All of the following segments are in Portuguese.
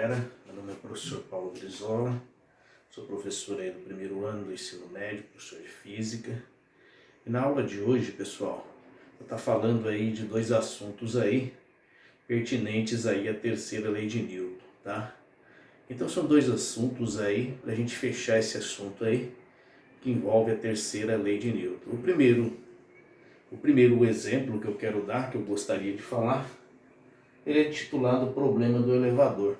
galera, meu nome é o professor Paulo Brizola, sou professor aí do primeiro ano do ensino médio, professor de física. E na aula de hoje, pessoal, eu estou falando aí de dois assuntos aí pertinentes aí à terceira lei de Newton, tá? Então são dois assuntos aí para a gente fechar esse assunto aí que envolve a terceira lei de Newton. O primeiro exemplo que eu quero dar, que eu gostaria de falar, ele é titulado Problema do Elevador.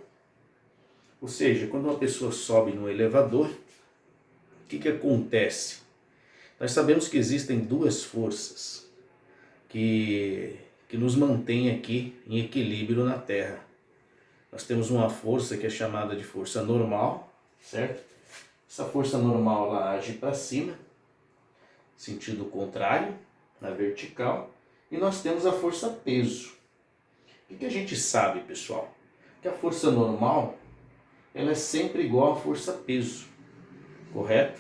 Ou seja, quando uma pessoa sobe no elevador, o que acontece? Nós sabemos que existem duas forças que nos mantêm aqui em equilíbrio na Terra. Nós temos uma força que é chamada de força normal, certo? Essa força normal ela age para cima, sentido contrário, na vertical, e nós temos a força peso. O que a gente sabe, pessoal? Que a força normal ela é sempre igual à força peso, correto?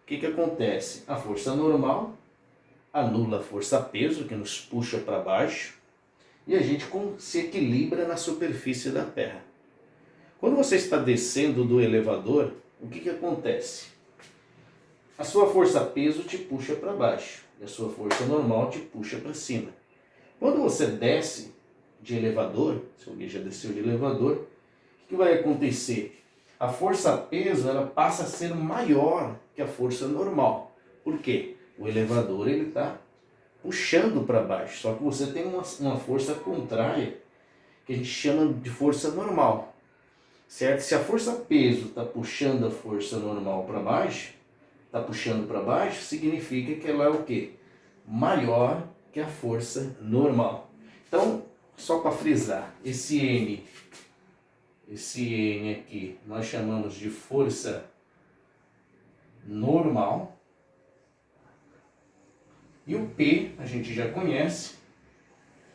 O que acontece? A força normal anula a força peso, que nos puxa para baixo, e a gente se equilibra na superfície da Terra. Quando você está descendo do elevador, o que acontece? A sua força peso te puxa para baixo, e a sua força normal te puxa para cima. Quando você desce de elevador, se alguém já desceu de elevador, o que vai acontecer? A força peso ela passa a ser maior que a força normal. Por quê? O elevador ele está puxando para baixo, só que você tem uma força contrária, que a gente chama de força normal. Certo? Se a força peso está puxando a força normal para baixo, significa que ela é o quê? Maior que a força normal. Então, só para frisar, esse N aqui nós chamamos de força normal. E o P, a gente já conhece,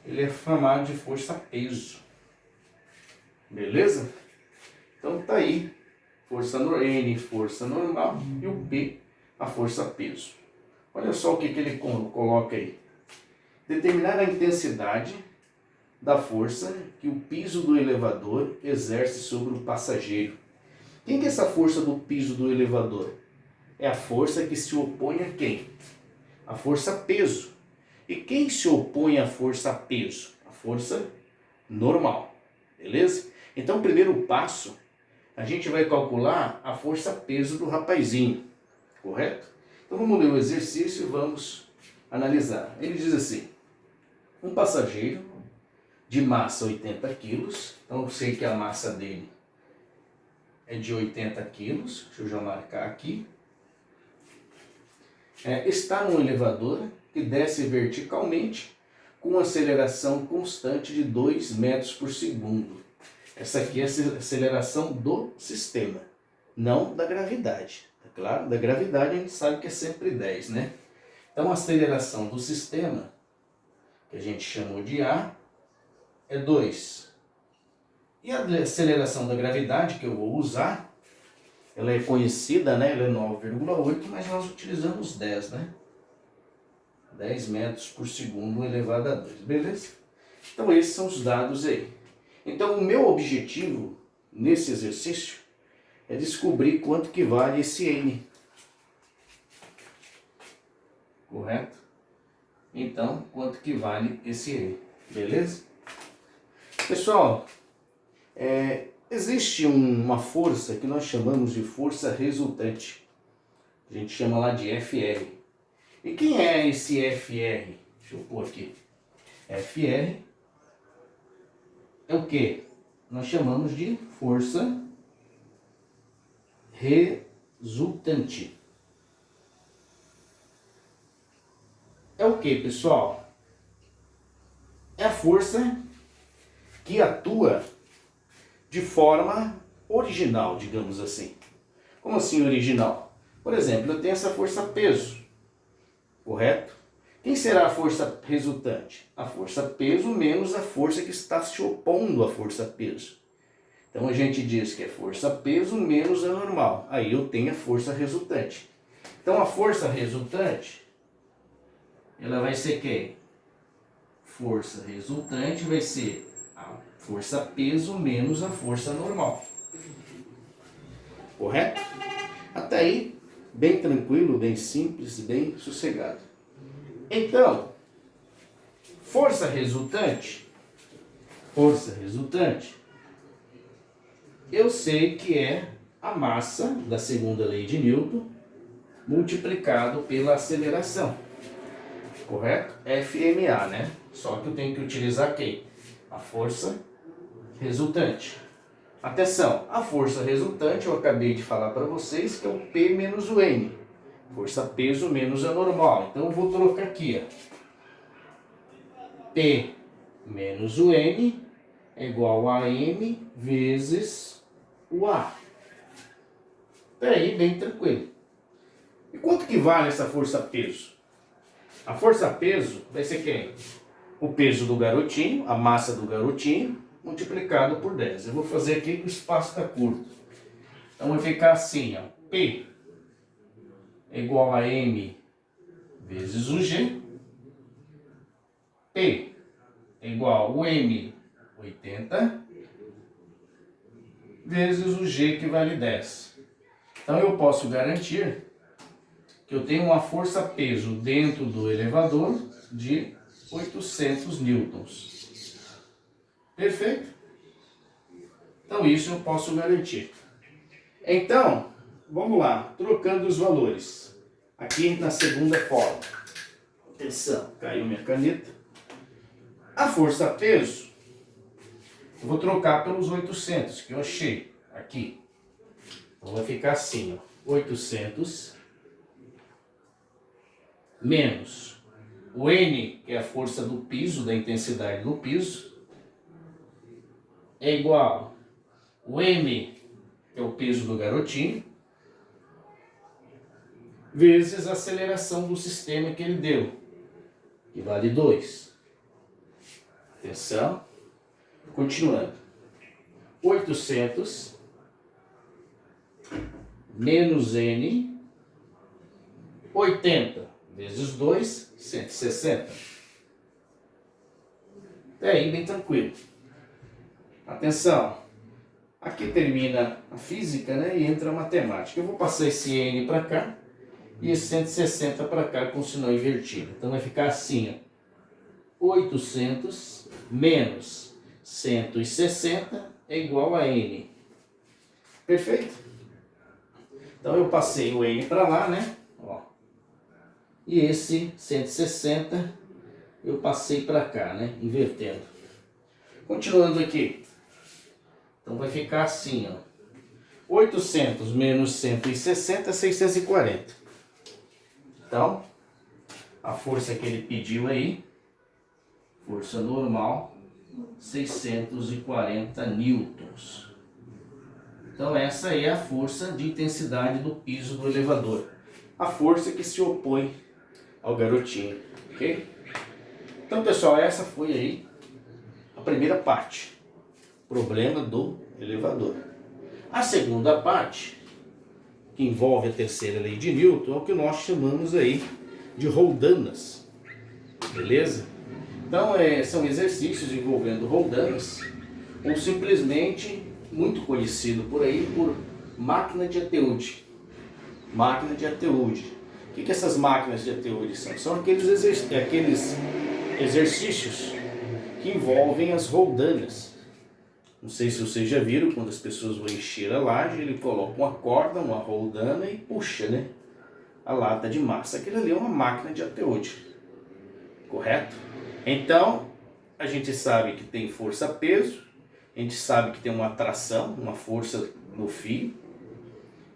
ele é chamado de força peso. Beleza? Então tá aí, N, força normal, e o P, a força peso. Olha só o que ele coloca aí. Determinar a intensidade da força que o piso do elevador exerce sobre o passageiro. Quem que é essa força do piso do elevador? É a força que se opõe a quem? A força peso. E quem se opõe à força peso? A força normal. Beleza? Então, o primeiro passo, a gente vai calcular a força peso do rapazinho. Correto? Então, vamos ler o exercício e vamos analisar. Ele diz assim: um passageiro de massa 80 quilos, então eu sei que a massa dele é de 80 quilos, deixa eu já marcar aqui, está num elevador que desce verticalmente com aceleração constante de 2 metros por segundo. Essa aqui é a aceleração do sistema, não da gravidade. É claro, da gravidade a gente sabe que é sempre 10, né? Então a aceleração do sistema, que a gente chamou de A, é 2. E a aceleração da gravidade que eu vou usar, ela é conhecida, né? Ela é 9,8, mas nós utilizamos 10, né? 10 metros por segundo elevado a 2, beleza? Então esses são os dados aí. Então o meu objetivo nesse exercício é descobrir quanto que vale esse N. Correto? Então, quanto que vale esse N, beleza? Pessoal, existe uma força que nós chamamos de força resultante. A gente chama lá de FR. E quem é esse FR? Deixa eu pôr aqui. FR é o que? Nós chamamos de força resultante. É o que, pessoal? É a força que atua de forma original, digamos assim. Como assim original? Por exemplo, eu tenho essa força peso, correto? Quem será a força resultante? A força peso menos a força que está se opondo à força peso. Então a gente diz que é força peso menos a normal. Aí eu tenho a força resultante. Então a força resultante, ela vai ser quem? Força resultante vai ser a Força-peso menos a força normal. Correto? Até aí, bem tranquilo, bem simples, bem sossegado. Então, força resultante, eu sei que é a massa da segunda lei de Newton multiplicado pela aceleração. Correto? FMA, né? Só que eu tenho que utilizar quem? A força resultante. Atenção, a força resultante eu acabei de falar para vocês que é o P menos o N. Força-peso menos a normal. Então eu vou trocar aqui, ó. P menos o N é igual a M vezes o A. Até aí, bem tranquilo. E quanto que vale essa força-peso? A força-peso vai ser quem? O peso do garotinho, a massa do garotinho, multiplicado por 10. Eu vou fazer aqui que o espaço está curto. Então vai ficar assim, ó. P é igual a M vezes o G. P é igual a M, 80, vezes o G, que vale 10. Então eu posso garantir que eu tenho uma força-peso dentro do elevador de 800 newtons. Perfeito? Então isso eu posso garantir. Então, vamos lá, trocando os valores. Aqui na segunda forma. Atenção, caiu minha caneta. A força-peso, eu vou trocar pelos 800, que eu achei aqui. Então vai ficar assim, ó, 800 menos o N, que é a força do piso, da intensidade do piso, é igual o M, que é o peso do garotinho, vezes a aceleração do sistema que ele deu, que vale 2. Atenção, continuando. 800 menos N, 80 vezes 2, 160. Até aí, bem tranquilo. Atenção, aqui termina a física, né, e entra a matemática. Eu vou passar esse N para cá e esse 160 para cá com o sinal invertido. Então vai ficar assim, ó, 800 menos 160 é igual a N. Perfeito? Então eu passei o N para lá, né? Ó. E esse 160 eu passei para cá, né? Invertendo. Continuando aqui. Então vai ficar assim, ó. 800 menos 160, 640. Então, a força que ele pediu aí, força normal, 640 newtons. Então essa é a força de intensidade do piso do elevador. A força que se opõe ao garotinho, ok? Então pessoal, essa foi aí a primeira parte. Problema do elevador. A segunda parte, que envolve a terceira lei de Newton, é o que nós chamamos aí de roldanas. Beleza? Então são exercícios envolvendo roldanas, ou simplesmente, muito conhecido por aí, por máquina de Ateude. Máquina de Ateude. O que essas máquinas de Ateude são? São aqueles exercícios que envolvem as roldanas. Não sei se vocês já viram, quando as pessoas vão encher a laje, ele coloca uma corda, uma roldana e puxa, né, a lata de massa. Aquilo ali é uma máquina de Ateude. Correto? Então, a gente sabe que tem força-peso, a gente sabe que tem uma tração, uma força no fio,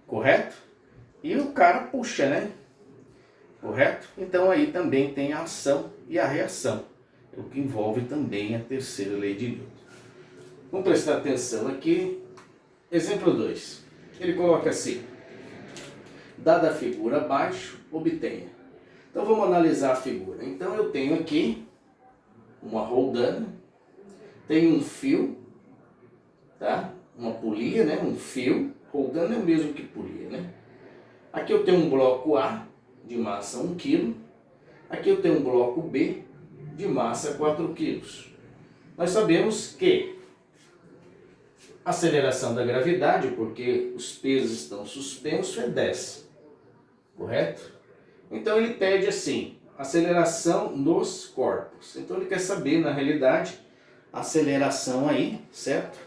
correto? E o cara puxa, né? Correto? Então aí também tem a ação e a reação, o que envolve também a terceira lei de Newton. Vamos prestar atenção aqui. Exemplo 2. Ele coloca assim: dada a figura abaixo, obtenha. Então vamos analisar a figura. Então eu tenho aqui uma roldana, tenho um fio, tá? Uma polia, né? Um fio. Roldana é o mesmo que polia, né? Aqui eu tenho um bloco A de massa 1 kg. Aqui eu tenho um bloco B de massa 4 kg. Nós sabemos que Aceleração da gravidade, porque os pesos estão suspensos, é 10. Correto? Então ele pede assim, aceleração nos corpos. Então ele quer saber, na realidade, a aceleração aí, certo?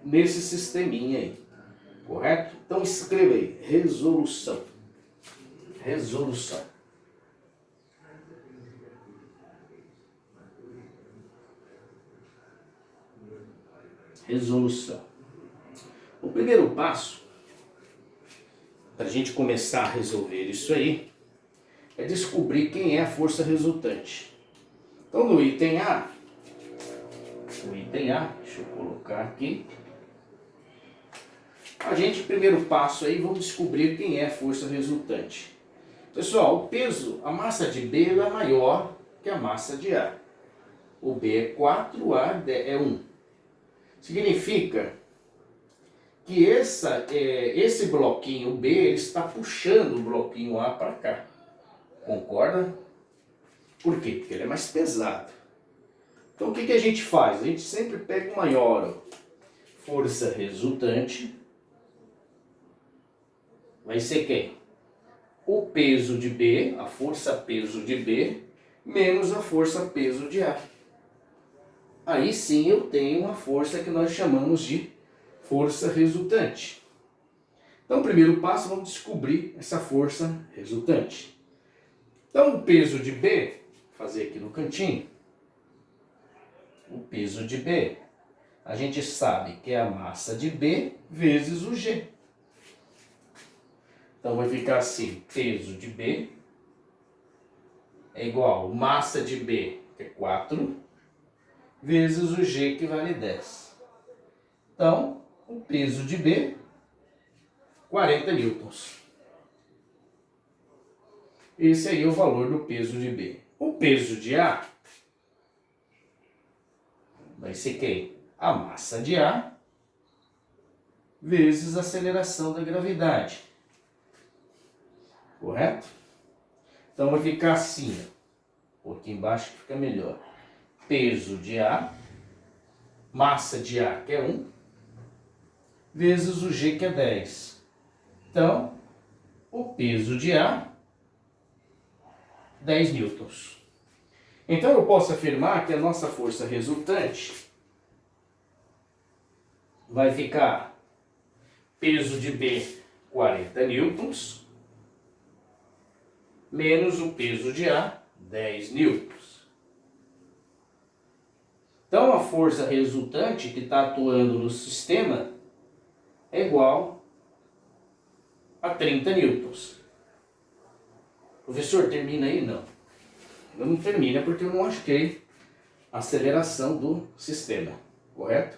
Nesse sisteminha aí. Correto? Então escreva aí, resolução. Resolução. Resolução. O primeiro passo, para a gente começar a resolver isso aí, é descobrir quem é a força resultante. Então no item A, deixa eu colocar aqui, a gente, primeiro passo aí, vamos descobrir quem é a força resultante. Pessoal, o peso, a massa de B é maior que a massa de A. O B é 4, A é 1. Significa que esse bloquinho B ele está puxando o bloquinho A para cá. Concorda? Por quê? Porque ele é mais pesado. Então o que a gente faz? A gente sempre pega o maior. Força resultante vai ser quem? O peso de B, a força peso de B, menos a força peso de A. Aí sim eu tenho uma força que nós chamamos de força resultante. Então, o primeiro passo, vamos descobrir essa força resultante. Então, o peso de B, vou fazer aqui no cantinho, o peso de B, a gente sabe que é a massa de B vezes o G. Então, vai ficar assim, peso de B é igual a massa de B, que é 4, vezes o G, que vale 10. Então, o peso de B, 40 newtons. Esse aí é o valor do peso de B. O peso de A vai ser quem? A massa de A vezes a aceleração da gravidade. Correto? Então vai ficar assim, ó. Aqui embaixo fica melhor. Peso de A, massa de A, que é 1, vezes o G, que é 10. Então, o peso de A, 10 newtons. Então, eu posso afirmar que a nossa força resultante vai ficar peso de B, 40 newtons, menos o peso de A, 10 newtons. Então, a força resultante que está atuando no sistema é igual a 30 newtons. Professor, termina aí? Não. Não termina porque eu não achei a aceleração do sistema, correto?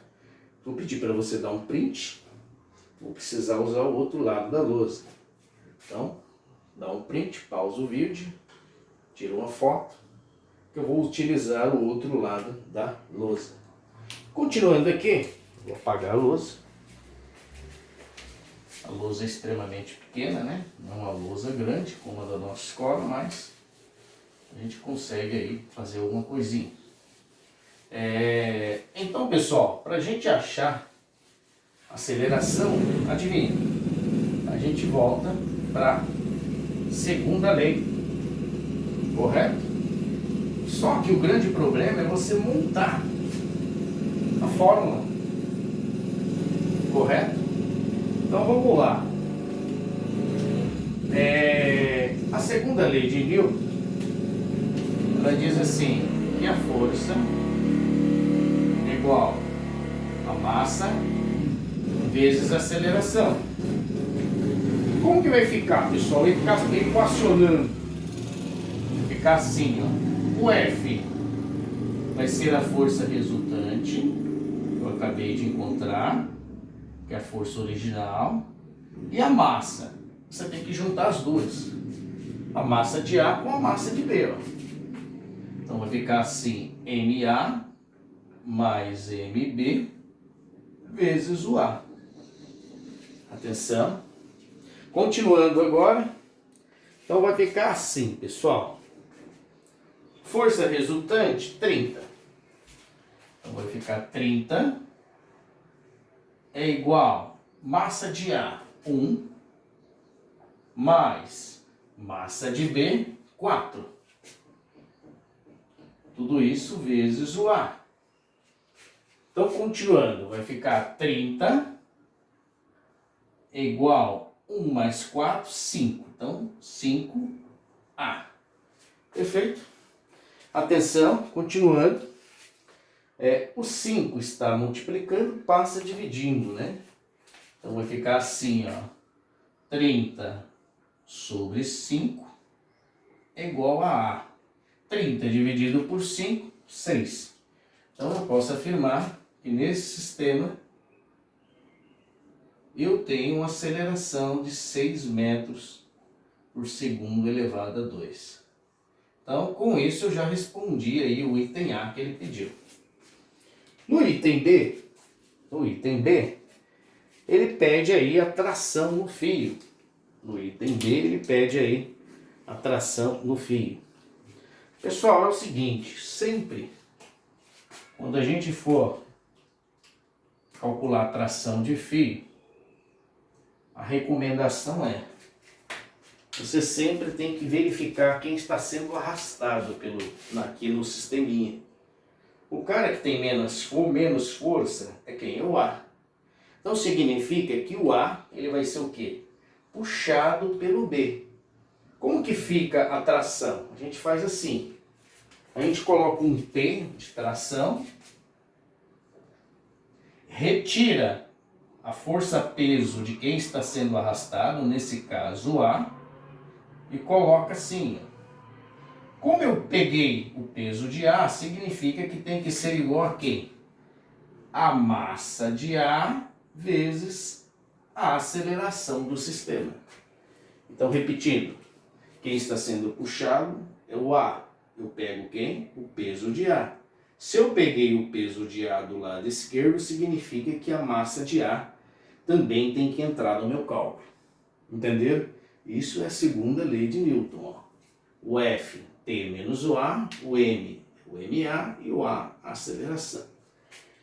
Vou pedir para você dar um print. Vou precisar usar o outro lado da lousa. Então, dá um print, pausa o vídeo, tira uma foto, que eu vou utilizar o outro lado da lousa. Continuando aqui, vou apagar a lousa. A lousa é extremamente pequena, né? Não é uma lousa grande como a da nossa escola, mas a gente consegue aí fazer alguma coisinha. Então, pessoal, para a gente achar a aceleração, adivinha? A gente volta para a segunda lei, correto? Só que o grande problema é você montar a fórmula, correto? Então vamos lá. A segunda lei de Newton, ela diz assim, que a força é igual a massa vezes a aceleração. Como que vai ficar, pessoal? Vai ficar equacionando. Vai ficar assim, ó. O F vai ser a força resultante, que eu acabei de encontrar, que é a força original, e a massa. Você tem que juntar as duas. A massa de A com a massa de B, ó. Então vai ficar assim, MA mais MB vezes o A. Atenção. Continuando agora. Então vai ficar assim, pessoal. Força resultante, 30. Então vai vai ficar 30 é igual massa de A, 1, mais massa de B, 4. Tudo isso vezes o A. Então, continuando, vai ficar 30 é igual 1 mais 4, 5. Então, 5A. Perfeito? Atenção, continuando. O 5 está multiplicando, passa dividindo, né? Então, vai ficar assim, ó. 30 sobre 5 é igual a A. 30 dividido por 5, 6. Então, eu posso afirmar que nesse sistema eu tenho uma aceleração de 6 metros por segundo elevado a 2. Então, com isso eu já respondi aí o item A que ele pediu. No item B, ele pede aí a tração no fio. No item B, ele pede aí a tração no fio. Pessoal, é o seguinte, sempre quando a gente for calcular a tração de fio, a recomendação é: você sempre tem que verificar quem está sendo arrastado aqui no sisteminha. O cara que tem menos força é quem? É o A. Então significa que o A ele vai ser o quê? Puxado pelo B. Como que fica a tração? A gente faz assim. A gente coloca um P de tração, retira a força-peso de quem está sendo arrastado, nesse caso o A, e coloca assim. Como eu peguei o peso de A, significa que tem que ser igual a quê? A massa de A vezes a aceleração do sistema. Então, repetindo, quem está sendo puxado é o A. Eu pego quem? O peso de A. Se eu peguei o peso de A do lado esquerdo, significa que a massa de A também tem que entrar no meu cálculo. Entenderam? Isso é a segunda lei de Newton. Ó. O F, T menos o A, o M, o MA e o A, a aceleração.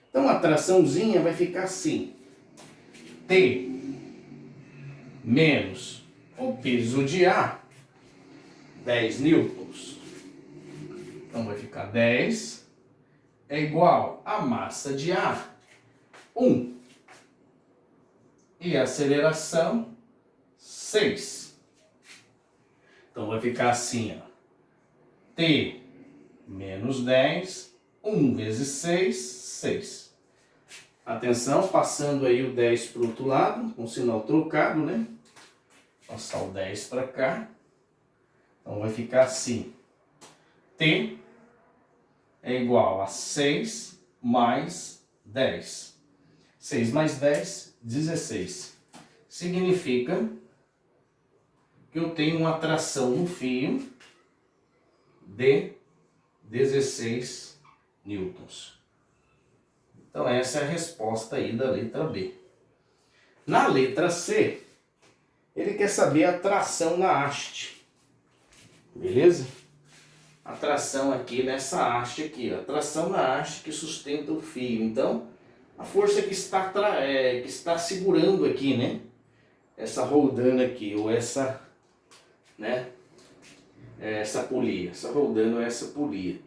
Então a traçãozinha vai ficar assim. T menos o peso de A, 10 newtons. Então vai ficar 10 é igual a massa de A, 1. E a aceleração, 6. Então vai ficar assim, ó. T menos 10, 1 vezes 6, 6. Atenção, passando aí o 10 para o outro lado, com o sinal trocado, né? Passar o 10 para cá. Então vai ficar assim. T é igual a 6 mais 10. 6 mais 10, 16. Significa que eu tenho uma tração no fio de 16 newtons. Então essa é a resposta aí da letra B. Na letra C, ele quer saber a tração na haste. Beleza? A tração aqui nessa haste aqui, ó. A tração na haste que sustenta o fio. Então, a força que está segurando aqui, né? Essa roldana aqui, ou essa, né? Essa polia. Essa roldana ou essa polia.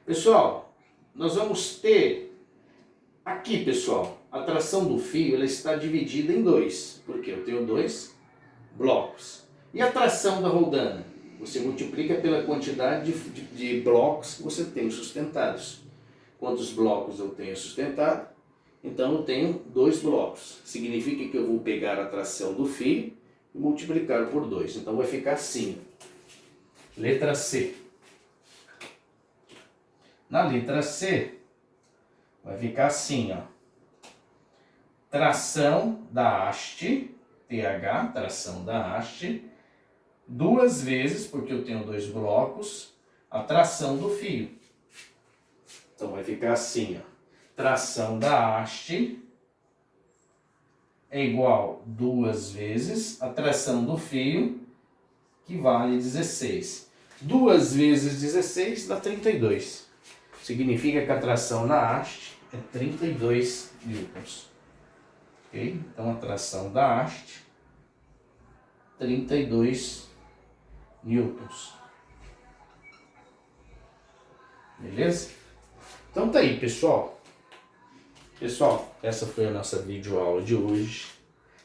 Pessoal, nós vamos ter aqui, pessoal, a tração do fio, ela está dividida em dois. Porque eu tenho dois blocos. E a tração da roldana? Você multiplica pela quantidade de blocos que você tem sustentados. Quantos blocos eu tenho sustentado? Então eu tenho 2 blocos. Significa que eu vou pegar a tração do fio e multiplicar por 2. Então vai ficar assim. Letra C. Na letra C, vai ficar assim, ó. Tração da haste, TH, tração da haste, 2 vezes, porque eu tenho 2 blocos, a tração do fio. Então vai ficar assim, ó. Tração da haste é igual 2 vezes a tração do fio, que vale 16. 2 vezes 16 dá 32. Significa que a tração na haste é 32 newtons. Ok? Então a tração da haste, 32 newtons. Beleza? Então tá aí, pessoal. Pessoal, essa foi a nossa videoaula de hoje.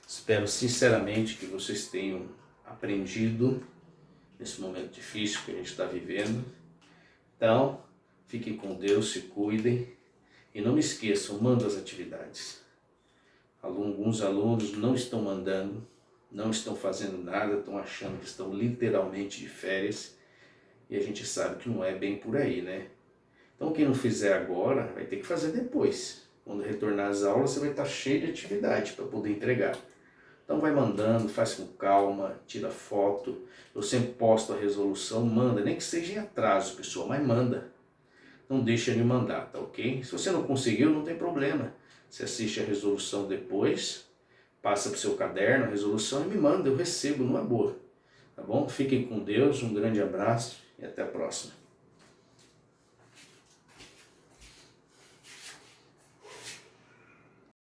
Espero sinceramente que vocês tenham aprendido nesse momento difícil que a gente está vivendo. Então, fiquem com Deus, se cuidem e não me esqueçam, mandem as atividades. Alguns alunos não estão mandando, não estão fazendo nada, estão achando que estão literalmente de férias e a gente sabe que não é bem por aí, né? Então quem não fizer agora vai ter que fazer depois. Quando retornar às aulas você vai estar cheio de atividade para poder entregar. Então vai mandando, faz com calma, tira foto. Eu sempre posto a resolução, manda, nem que seja em atraso, pessoal, mas manda. Não deixa de mandar, tá ok? Se você não conseguiu, não tem problema. Você assiste a resolução depois, passa para o seu caderno a resolução e me manda, eu recebo numa boa. Tá bom? Fiquem com Deus, um grande abraço e até a próxima.